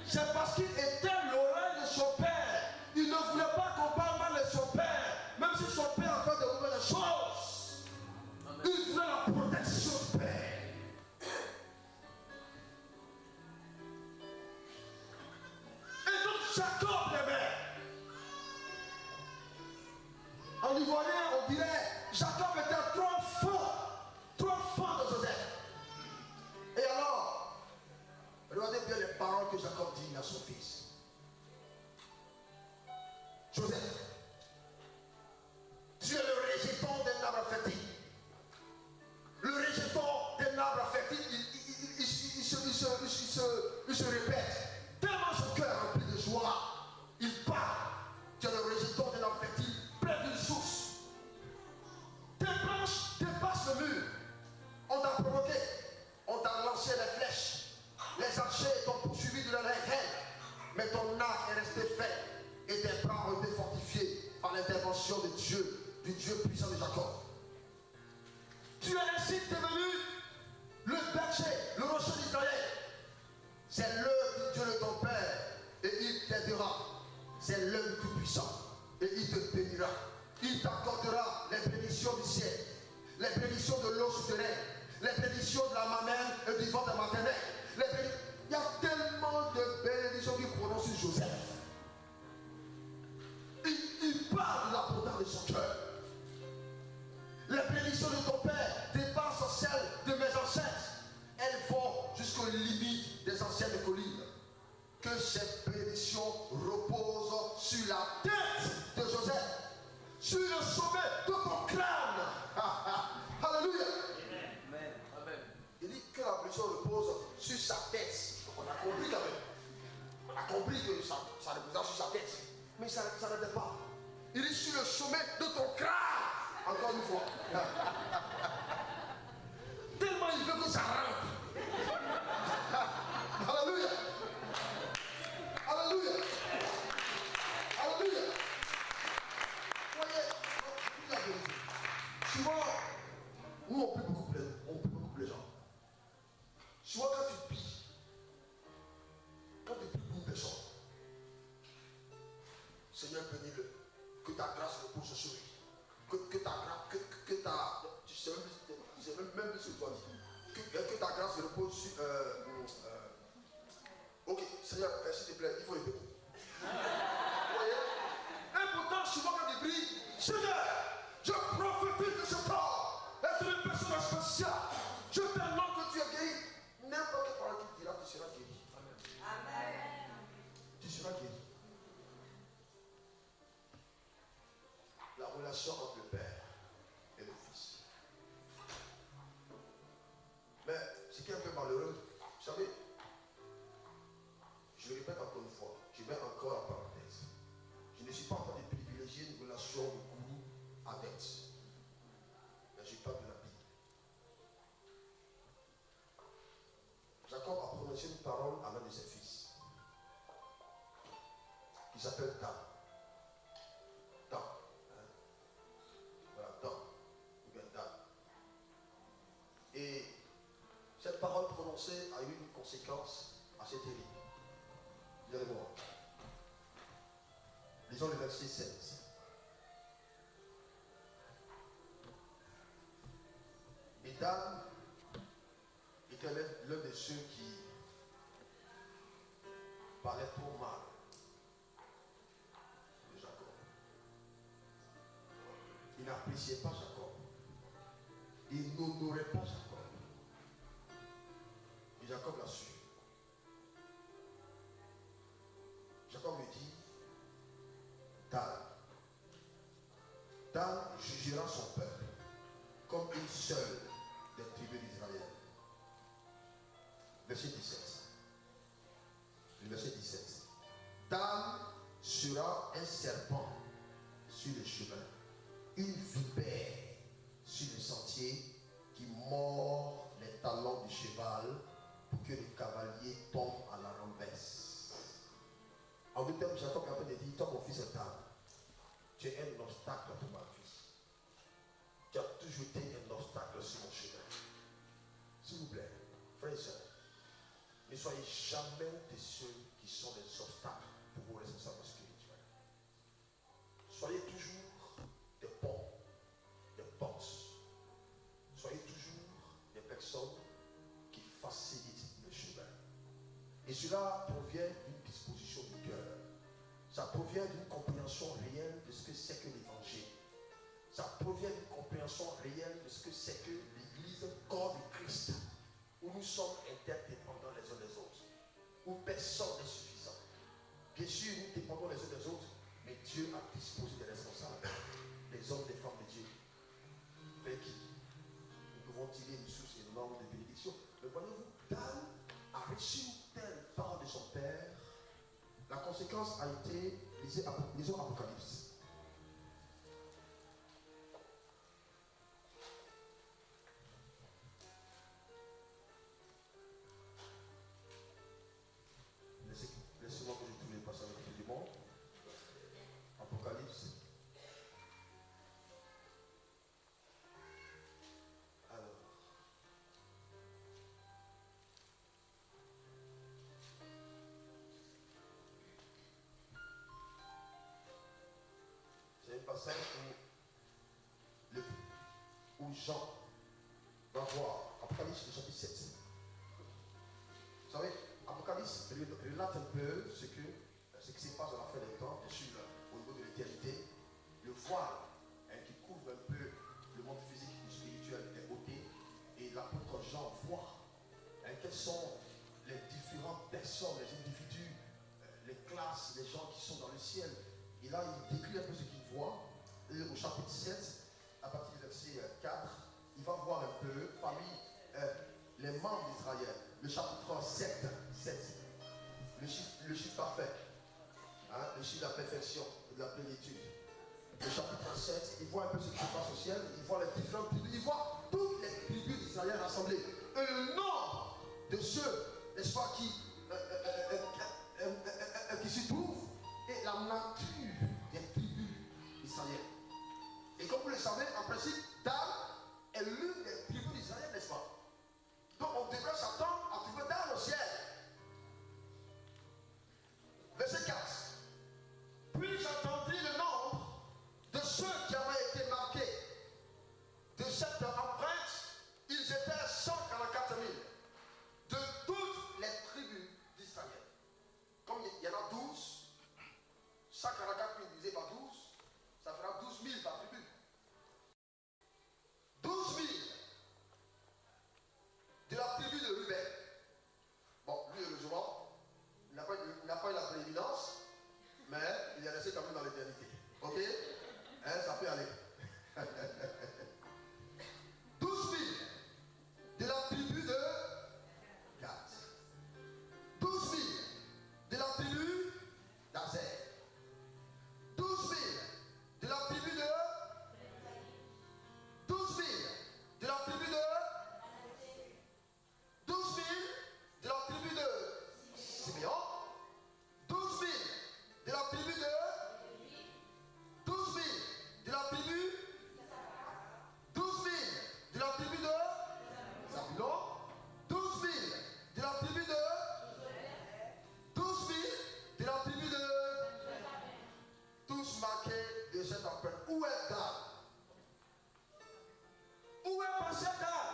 c'est parce qu'il était l'oreille de son père. Il ne voulait pas qu'on parle mal de son père, même si son père a fait de mauvaises choses. Il voulait la protection du père. Et donc Jacob l'aimait. En ivoirien, on dirait Jacob était trop fort de Joseph. Et alors, regardez bien les paroles que Jacob dit à son fils. Joseph, tu es le rejeton d'un arbre fertile. Le rejeton d'un arbre fertile, il se répète. Tellement son cœur rempli de joie, il parle. Tu es le rejeton d'un arbre fertile, près d'une source. Tes branches dépassent le mur. On t'a provoqué. On t'a lancé les flèches. Les archers t'ont poursuivi de la haine. Mais ton arc est resté fait. Et tes bras ont été fortifiés par l'intervention de Dieu, du Dieu puissant de Jacob. Tu es ainsi devenu le berger, le rocher d'Israël. C'est l'œuvre du Dieu de ton Père. Et il t'aidera. C'est l'œuvre du Tout-Puissant. Et il te bénira. Il t'accordera les bénédictions du ciel. Les bénédictions de l'eau souterraine. Les bénédictions de la mamelle et du ventre maternel. Il y a tellement de bénédictions qu'il prononce sur Joseph. Il parle de l'abondance de son cœur. Les bénédictions de ton père dépassent celles de mes ancêtres. Elles vont jusqu'aux limites des anciennes collines. Que ces bénédictions reposent sur la tête de Joseph, sur le sommet de ton crâne. Alléluia. Amen. Il dit que la bénédiction repose sur sa tête. On a compris quand même. On a compris que ça reposait sur sa tête. Mais ça n'était pas. Il dit sur le sommet de ton crâne. Encore une fois. Tellement il veut que ça rentre. Alléluia. Alléluia. Alléluia. Voyez, la vérité. Souvent, nous on peut beaucoup les gens. Souvent quand tu pries, quand tu pries pour une personne, Seigneur bénis-le, que ta grâce repose sur lui. Que ta grâce, que ta, tu sais même plus ce que toi dis. Que ta grâce repose sur. Ok, Seigneur, s'il te plaît, il faut aider. Vous voyez? Et pourtant, souvent quand il prie, Seigneur, je prophétise de ce temps, être une personne spéciale. Je t'annonce que tu es guéri. N'importe quelle parole qui dira, tu seras guéri. Amen. Tu seras guéri. La relation entre le Père et le Fils. Mais ce qui est un peu malheureux, vous savez, je le répète encore une fois, je mets encore en parenthèse. Je ne suis pas en train de privilégier une relation de gourou adepte. Mais je parle de la Bible. Jacob a prononcé une parole à l'un de ses fils, qui s'appelle Dan. Dan. Voilà, Dan. Ou bien Dan. Et cette parole prononcée a eu une conséquence assez terrible. Vous allez voir. Lisons le verset 16. Et Dan était l'un de ceux qui parlaient trop mal de Jacob. Il n'appréciait pas Jacob. Il n'honorait pas Jacob. Et Jacob l'a su. Jacob lui dit, Dan jugera son peuple comme une seule des tribus d'Israël. Verset 17. Le verset 17. Dan sera un serpent sur le chemin, une vipère sur le sentier qui mord les talons du cheval pour que le cavalier tombe à la renverse. En d'autres termes, Jacob est en train de dire, toi mon fils est Dan, tu es un obstacle pour ma vie. Tu as toujours été un obstacle sur mon chemin. S'il vous plaît, frères et sœurs, ne soyez jamais de ceux qui sont des obstacles pour vos responsables spirituels. Soyez toujours des ponts, des portes. Soyez toujours des personnes qui facilitent le chemin. Et cela provient d'une disposition du cœur. Ça provient d'une compréhension réelle de ce que c'est que l'évangile. Ça provient d'une compréhension réelle de ce que c'est que l'église, corps de Christ, où nous sommes interdépendants les uns des autres, où personne n'est suffisant. Bien sûr, nous dépendons les uns des autres, mais Dieu a disposé des responsables, des hommes, des femmes de Dieu, avec qui nous pouvons tirer une source énorme de bénédictions. Mais voyez-vous, Dan a reçu une telle parole de son père. La conséquence a été, lisons Apocalypse. Laissez-moi que je trouve les passages du monde. Apocalypse. Alors. C'est un passage où Jean va voir Apocalypse chapitre 7. Vous savez, Apocalypse relate un peu ce qui se passe à la fin des temps, bien sûr, au niveau de l'éternité. Le voile qui couvre un peu le monde physique et spirituel est ôté. Et l'apôtre Jean voit quelles sont les différentes personnes, les individus, les classes, les gens qui sont dans le ciel. Et là, il décrit un peu ce qu'il voit. Et au chapitre 7, à partir du verset 4, il va voir un peu parmi les membres d'Israël. Le chapitre 7, le chiffre parfait, hein, le chiffre de la perfection et de la plénitude. le chapitre 7, il voit un peu ce qui se passe au ciel, il voit les différentes tribus, il voit toutes les tribus d'Israël rassemblées. Et le nombre de ceux, n'est-ce pas, qui s'y trouvent, et la nature des tribus d'Israël. Et comme vous le savez, en principe, Dan est l'une des tribus d'Israël, n'est-ce pas? Donc on devrait s'attendre à trouver Dan au ciel. Verset 4. Puis j'entendis le nombre de ceux qui avaient été marqués de cette empreinte. Ils étaient 144 000 de toutes les tribus d'Israël. Comme il y en a 12, 144 000 divisé par 12, ça fera 12 000 par tribu. 12 000 de la tribu de Ruben. Bon, lui, heureusement, il n'a pas eu la prééminence, mais il est resté quand même dans l'éternité. Ok? Hein, ça peut aller. 12 000 de la tribu de Gad. 12 000 de la tribu d'Azer. 12 000 de la tribu de 12 000 de la tribu de 12 000 de la tribu de Siméon. 12 000 de la tribu de 12 000 de la tribu 12 000 de la tribu de Zabulon. 12 000 de la tribu de 12 000 de la tribu de tous marqués de cette empreinte. Où est Dan? Où est passé Dan?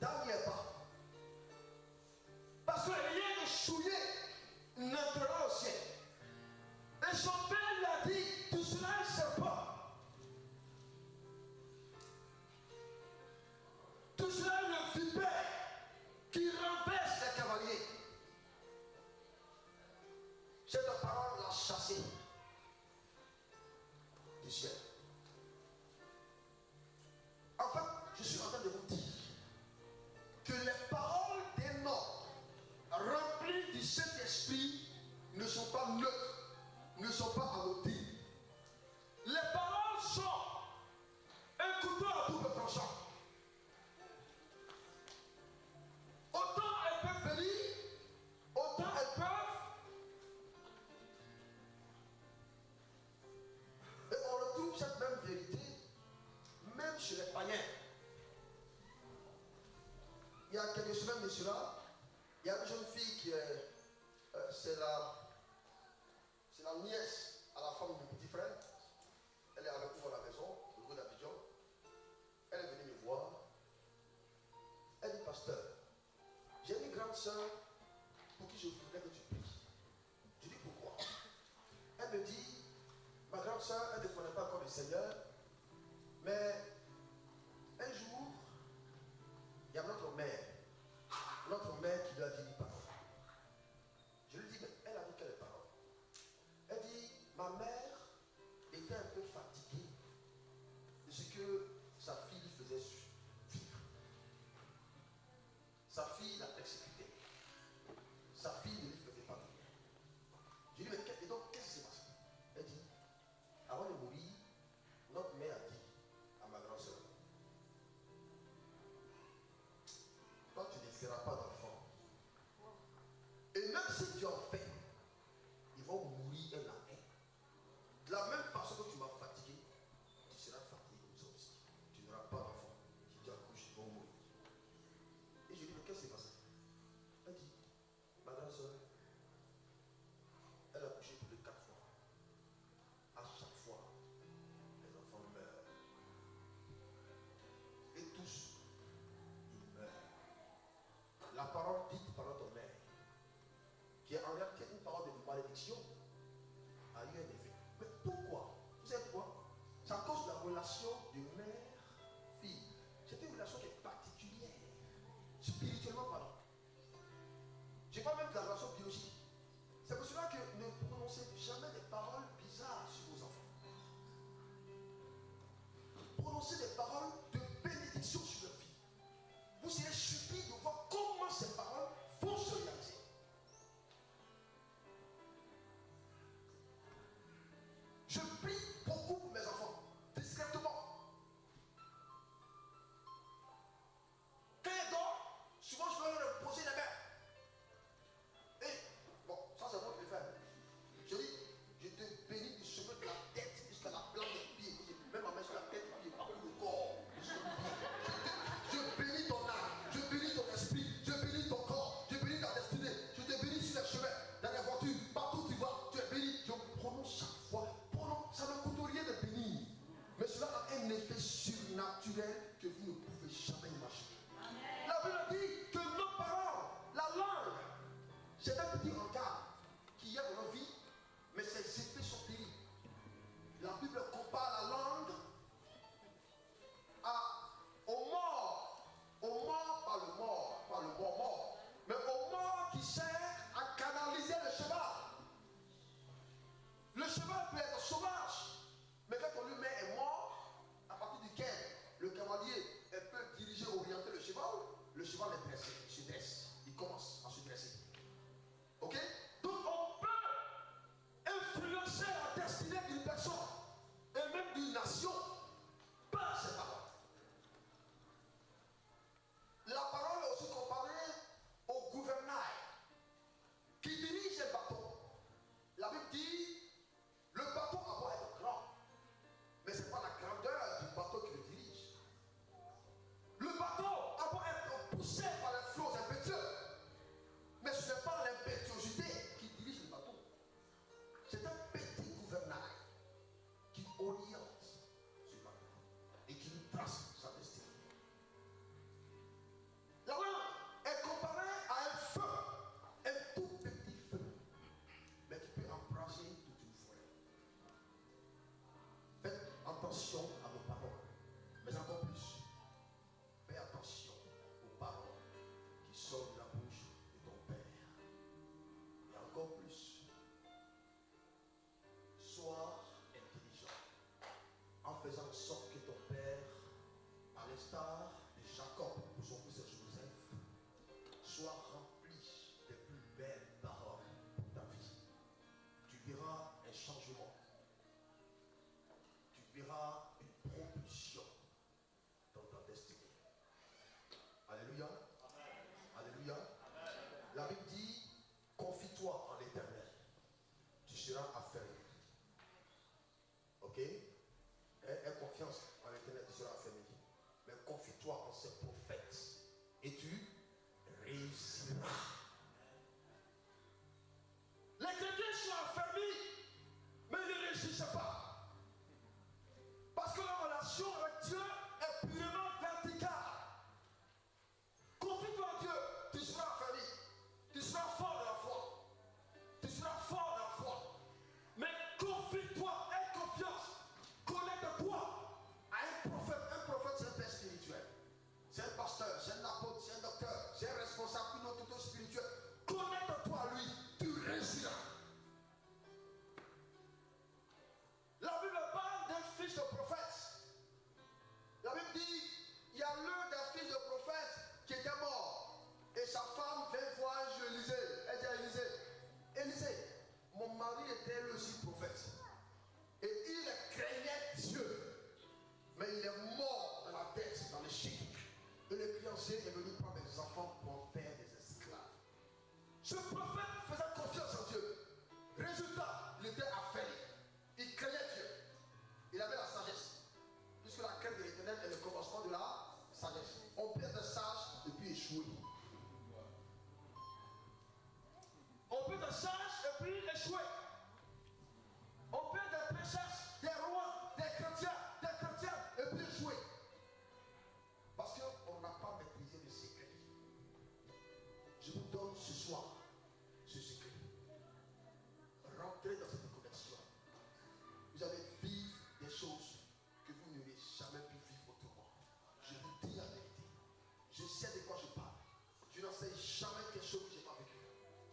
Dan n'y est pas. Parce que rien de souillé n'entrera au ciel. Et son père lui a dit, tout cela ne sait pas. Tout cela est le vipère qui renverse les cavaliers. Cette parole l'a chassé du ciel. En fait, je suis en train de vous dire que les paroles des noms remplis du Saint-Esprit ne sont pas neutres, ne sont pas anodines. Les paroles sont un couteau à double tranchant. Autant elles peuvent bénir, autant elles peuvent. Et on retrouve cette même vérité même chez les païens. Il y a quelques semaines de cela, il y a une jeune fille qui est, c'est la nièce à la femme de mon petit frère. Elle est avec nous à la maison, au niveau d'Abidjan. Elle est venue me voir. Elle dit, pasteur, j'ai une grande soeur pour qui je voudrais que tu pries. Je dis, pourquoi? Elle me dit, ma grande soeur, elle ne connaît pas encore le Seigneur, mais un jour, il y a notre mère qui lui a dit une parole. Je lui dis, mais elle a dit quelle parole? Elle dit, ma mère était un peu fatiguée de ce que sa fille faisait vivre. Sa fille l'a exécutée. Sa fille ne lui faisait pas vivre. Je lui dis, mais et donc, qu'est-ce qui s'est passé? Elle dit, avant de mourir, notre Je prie beaucoup pour mes enfants, discrètement. Quand ils dorment, souvent je vais leur poser les mains. Et bon, ça c'est moi qui le fais. Je dis, je te bénis du chemin de la tête jusqu'à la plante des pieds. Même ma main sur la tête, et pas le corps. Je bénis ton âme, je bénis ton esprit, je bénis ton corps, je bénis ta destinée, je te bénis sur les chemins, dans les voitures, partout où tu vas, tu es béni. Je prononce chaque fois, ça ne coûte rien de bénir. Mais cela a un effet surnaturel que vous ne pouvez jamais imaginer. Amen. La Bible dit que nos paroles, la langue, c'est un petit encart qui y a dans nos vies, mais ses effets sont terribles. La Bible compare la langue au mort, pas le mort, mais au mort qui sert à canaliser le cheval. Le cheval peut être sauvage, mais quand on lui met un mort, à partir duquel le cavalier peut diriger, orienter le cheval est dressé, il se dresse, il commence à se dresser. Ok? Donc on peut influencer la destinée d'une personne et même d'une nation par ses paroles. La parole est aussi comparée au gouvernail qui dirige un bateau. La Bible dit, le bateau a beau être grand, mais ce n'est pas la grandeur du bateau qui le dirige. Le bateau a beau être poussé par les flots impétueux, mais ce n'est pas l'impétuosité qui dirige le bateau. C'est un petit gouvernail qui oriente ce bateau et qui lui trace sa destinée. La langue est comparée à un feu, un tout petit feu, mais qui peut embraser toute une forêt. Faites attention à vos paroles, mais encore plus, faites attention aux paroles qui sortent de la bouche de ton Père. Et encore plus, sois intelligent en faisant en sorte que ton Père, à l'instar de Jacob pour son fils Joseph, soit rempli des plus belles paroles pour ta vie. Tu verras un changement. Tu verras une propulsion dans ta destinée. Alléluia. Amen. Alléluia. Amen. La Bible dit, confie-toi en l'Éternel. Tu seras affermi. Ok? Aie confiance en l'Éternel, tu seras affermi. Mais confie-toi en ces prophètes et tu réussiras. Les chrétiens sont affermis, mais ils ne réussissent pas. Parce que la relation avec Dieu est purement verticale. Confie-toi en Dieu, tu seras affermi. Tu seras fort de la foi. Tu seras fort de la foi. Mais confie-toi, aie confiance. Connecte-toi à un prophète. Un prophète, c'est un père spirituel. C'est un pasteur, c'est un apôtre, c'est un docteur, c'est un responsable, une autorité spirituelle. Connecte-toi à lui, tu réussiras. La Bible parle d'un fils de prophète. La Bible dit, il y a l'un d'un fils de prophète qui était mort. Et sa femme vint voir Élisée. Elle dit à Élisée, Élisée, mon mari était lui aussi prophète. Et il craignait Dieu. Mais il est mort dans la tête, dans le chic. Et le créancier est venu prendre des enfants pour en faire des esclaves. Ce prophète faisait confiance en Dieu. Résultat, il était affaibli. Il craignait Dieu. Il avait la sagesse. Puisque la crainte de l'Éternel est le commencement de la sagesse. On peut être sage et puis échouer. On peut être sage et puis échouer. On peut être des princesses, des rois, des chrétiens et puis échouer. Parce qu'on n'a pas maîtrisé le secret. Je vous donne ce soir ce secret. Rentrez dans cette connexion. Vous allez vivre des choses que vous n'aurez jamais pu vivre autrement. Je vous dis la vérité. Je sais de quoi je parle. Je n'enseigne jamais quelque chose que je n'ai pas vécu,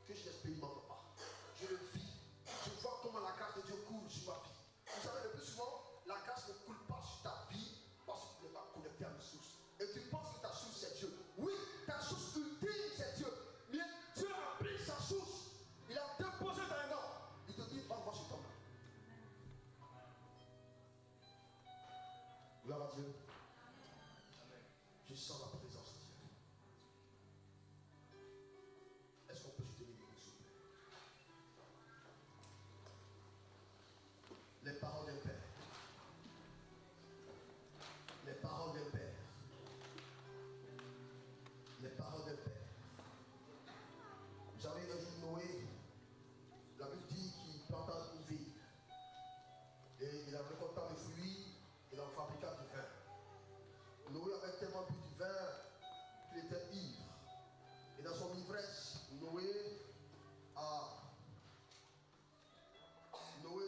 que je n'expérimente pas. Je le vis. Je vois comment la grâce de Dieu coule sur ma vie. Vous savez, le plus souvent, la grâce ne coule pas sur ta vie parce que tu n'es pas connecté à une source. Et tu penses que ta source c'est Dieu. Oui, ta source ultime c'est Dieu. Mais Dieu a pris sa source. Il a déposé dans un homme. Il te dit, va voir cet homme-là. Et il a récolté les fruits, il en fabriqua du vin. Noé avait tellement bu du vin qu'il était ivre. Et dans son ivresse, Noé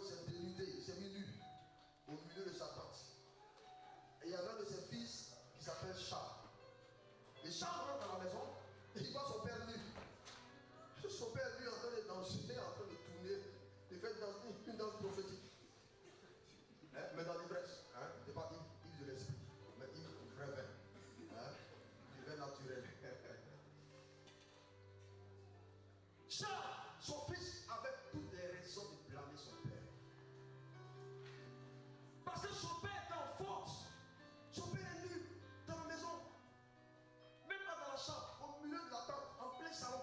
s'est dénudé, il s'est mis nu au milieu de sa tente. Et il y a l'un de ses fils qui s'appelle Cham. Et Cham rentre dans la maison et il voit son père nu. Son père lui en train de danser, en train de tourner, il fait une danse prophétique. Hein? Mais dans l'ivresse, hein? Il n'est pas ivre de l'esprit, mais ivre du vrai vin. Hein? Du vin naturel. Cham, son fils, avait toutes les raisons de blâmer son père. Parce que son père était en force. Son père est nu dans la maison. Même pas dans la chambre, au milieu de la tente, en plein salon.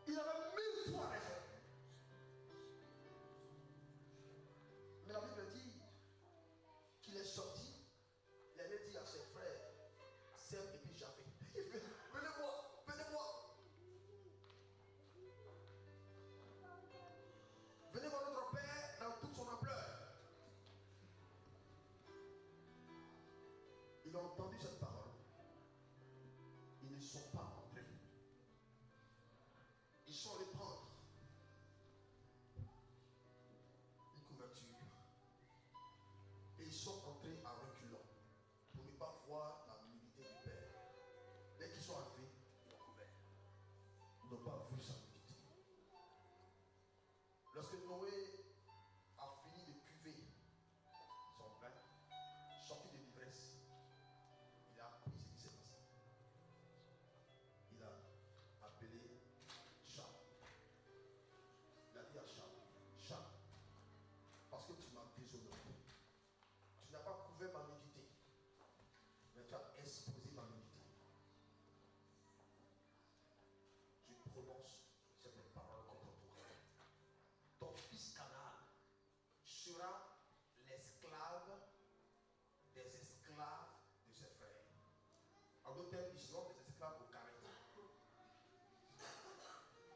Il avait 1000 fois raison. Mais la Bible dit qu'il est sorti. Il avait dit à ses frères, Sem et puis Japheth, il fait, venez voir, venez voir. Venez voir notre père dans toute son ampleur. Ils ont entendu cette parole. Ils ne sont pas entrés. Ils sont allés prendre une couverture. Et ils sont entrés à reculons pour ne pas voir la nudité du père. Dès qu'ils sont arrivés, ils l'ont couvert. Ils n'ont pas vu sa nudité. Lorsque Noé a fini de cuver son pain, sorti de l'ivresse, il a appris ce qui s'est passé. Il a appelé Cham. Il a dit à Cham, Cham, parce que tu m'as déshonoré, tu n'as pas couvert ma nudité, mais tu as exposé ma nudité. Je prononce cette parole contre toi. Ton fils Canaan sera l'esclave des esclaves de ses frères. En d'autres termes, ils seront des esclaves au carré.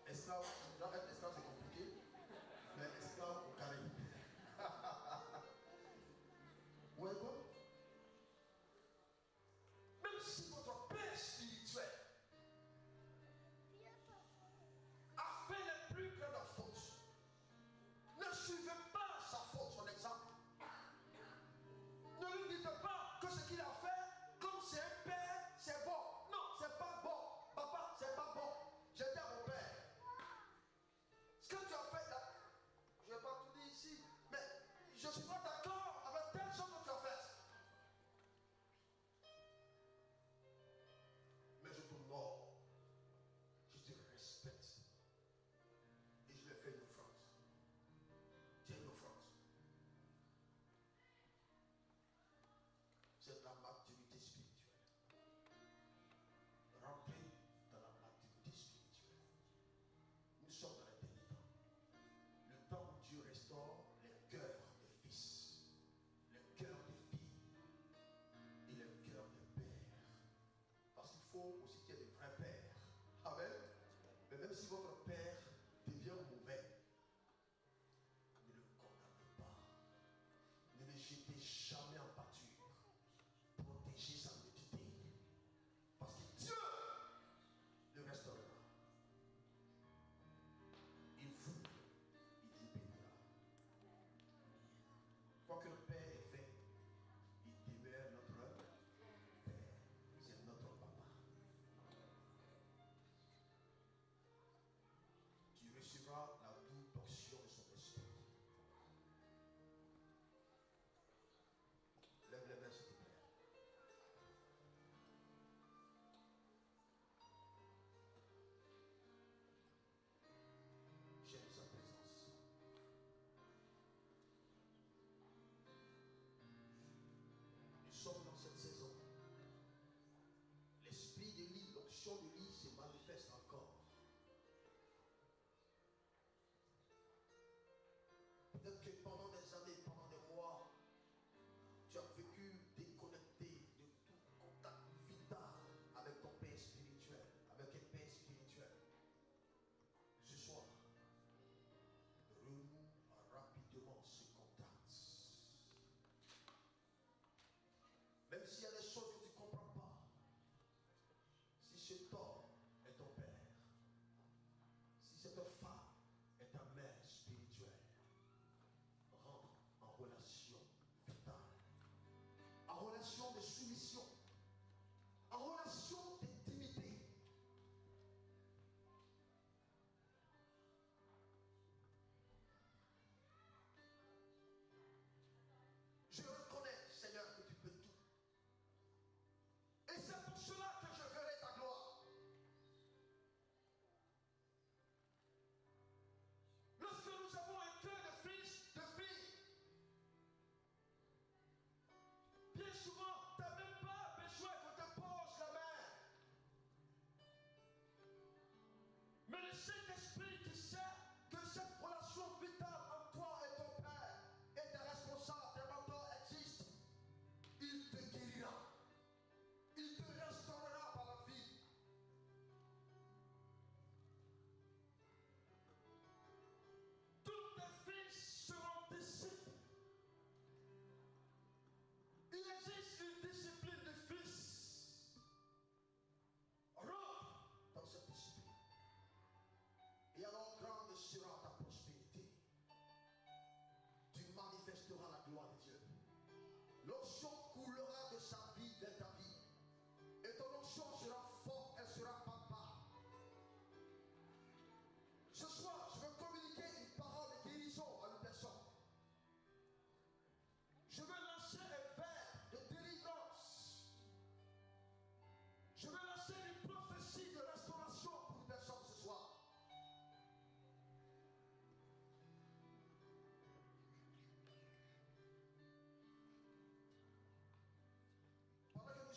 Esclave, être esclave c'est compliqué, mais esclave au carré. Ouais, quoi? Même si votre père spirituel a fait les plus grandes fautes, ne suivez pas sa faute, son exemple. Ne lui dites pas que ce qu'il a fait, comme c'est un père, c'est bon. Non, c'est pas bon. Papa, c'est pas bon. J'étais à mon père. Ce que tu as fait là, je ne vais pas tout dire ici, mais je ne suis pas d'accord avec telle chose que tu as fait. Mais je t'honore, je te respecte et je vais faire une offrande. Tiens une offrande. C'est la maturité spirituelle. Rentrez dans la maturité spirituelle. Nous sommes dans les derniers temps. Le temps où Dieu restaure les cœurs des fils, les cœurs des filles et les cœurs des pères. Parce qu'il faut aussi qu'il y ait des vrais pères. Amen. Mais même si votre père devient mauvais, ne le condamnez pas. Ne le jetez jamais en pâture. Protégez sa nudité. Parce que Dieu le restaurera. Et vous, il vous bénira. Quoi que le Père ait fait, il demeure notre Père. C'est notre Papa. Tu recevras la double portion de son esprit. Lève les mains, s'il te plaît. J'aime sa présence. Nous sommes dans cette saison. L'esprit d'Élie, l'onction d'Élie se manifeste encore. Peut-être que pendant des années, pendant des mois, tu as vécu déconnecté de tout contact vital avec ton père spirituel, avec un père spirituel. Ce soir, manifestera la gloire de Dieu. L'onction coulera de sa vie vers ta vie. Et ton onction sera forte, elle sera palpable. Ce soir, je veux communiquer une parole de guérison à une personne. Je veux lancer un verbe de délivrance. Je veux lancer une prophétie de restauration pour une personne ce soir. Pendant que nous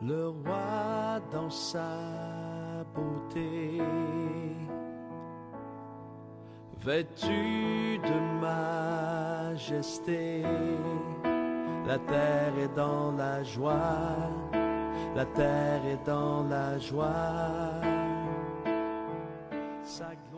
le roi dans sa beauté, vêtu de majesté. La terre est dans la joie, la terre est dans la joie. Sa gloire.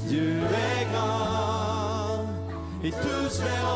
Dieu l'atmosphère